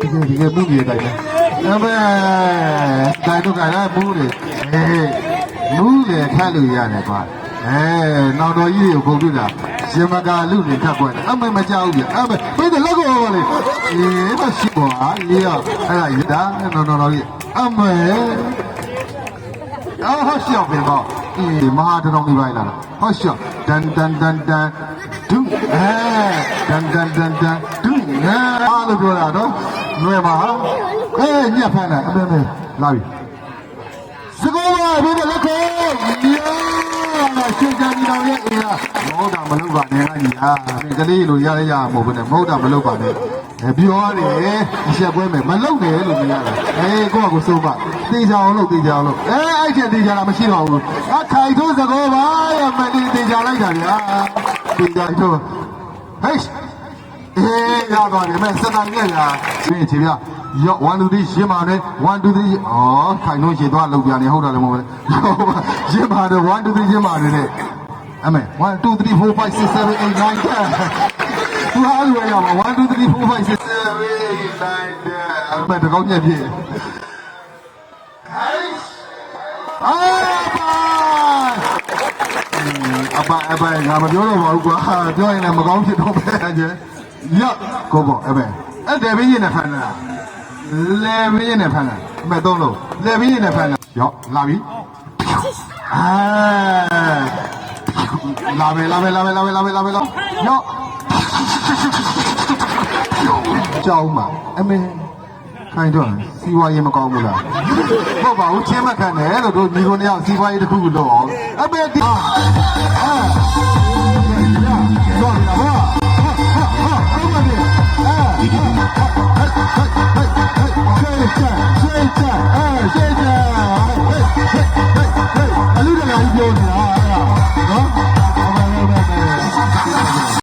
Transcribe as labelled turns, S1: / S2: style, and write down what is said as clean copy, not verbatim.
S1: ဒီကမှုကြီးတိုင်းအမေတိုင်းတော့ကလည်းမှုလေမှုလေခတ်လို့ရတယ်ကွာနောက်တော်ကြီးတွေကိုပုံပြတာရှင်မကာလူတွေခတ်ကွက်အမေမကြောက်ဘူးအမေပြေးတယ်လောက်ကောပါလေမရှိပါရေးရအဲ့ဒါရတာနော်ကြီးအမေဟောရှောက်ပြီပေါ့မဟာတော်နေပါလားဟောရှောက်တန်ဒုတန်ဒုဒုအားလို့ပြောတာနော်လွယ်ပါညက်ဖမ်းတာအမေလာပြီစကောပါဘယ်လိုလဲကောရှင်းကြပြီတော့ရဲ့အေးမဟုတ်တာမလုပ်ပါနဲ့ညီဟာကလေးလိုရရမဟုတ်ဘူးနဲ့မဟုတ်တာမလုပ်ပါနဲ့ပြောရတယ်အချက်ပွဲမယ်မလုပ်နဲ့လို့မရဘူးကိုယ့်ကိုစိုးပါတေချာအောင်လုပ်အဲ့ချက်တေချာတာမရှိတော့ဘူးခိုင်ထိုးစကောပါရမလေးတေချာလိုက်တာဗျာတေချာထိုးဟေးရသွားတယ်မဲ့စတန်မြက်ရာရှင်းချင်ဗျာရော1 2 3ရှင်းပါတယ်1 2 3ခိုင်လို့ရှင်းသွားလောက်ပြန်နေဟုတ်တယ်လည်းမဟုတ်ဘူးရှင်းပါတယ်1 2 3ရှင်းပါတယ်နဲ့အမေ1 2 3 4 5 6 7 8 9 10သူဟာလွယ်ရမှာ1 2 3 4 5 6 7 8 9 10အမေတကောင်းညက်ပြည့်အဘငါမပြောတော့ပါဘူးကွာပြောရင်လည်းမကောင်းဖြစ်တော့ပဲကျရကိုပေါ့အမေအဲ့တယ်ဘင်းရင်နဲ့ဖမ်းလာလေဘင်းရင်နဲ့ဖမ်းလာအမေသုံးလို့လေဘင်းရင်နဲ့ဖမ်းလာရောလာပြီလာပဲရောကြောက်မှာအမေခိုင်းတော့စီးပွားရေးမကောင်းဘူးလားဟုတ်ပါဘူးချင်းမခံနဲ့လို့တို့ညီကိုနှစ်ယောက်စီးပွားရေးတစ်ခုခုလုပ်အောင်အမေဒီတော့လာပါ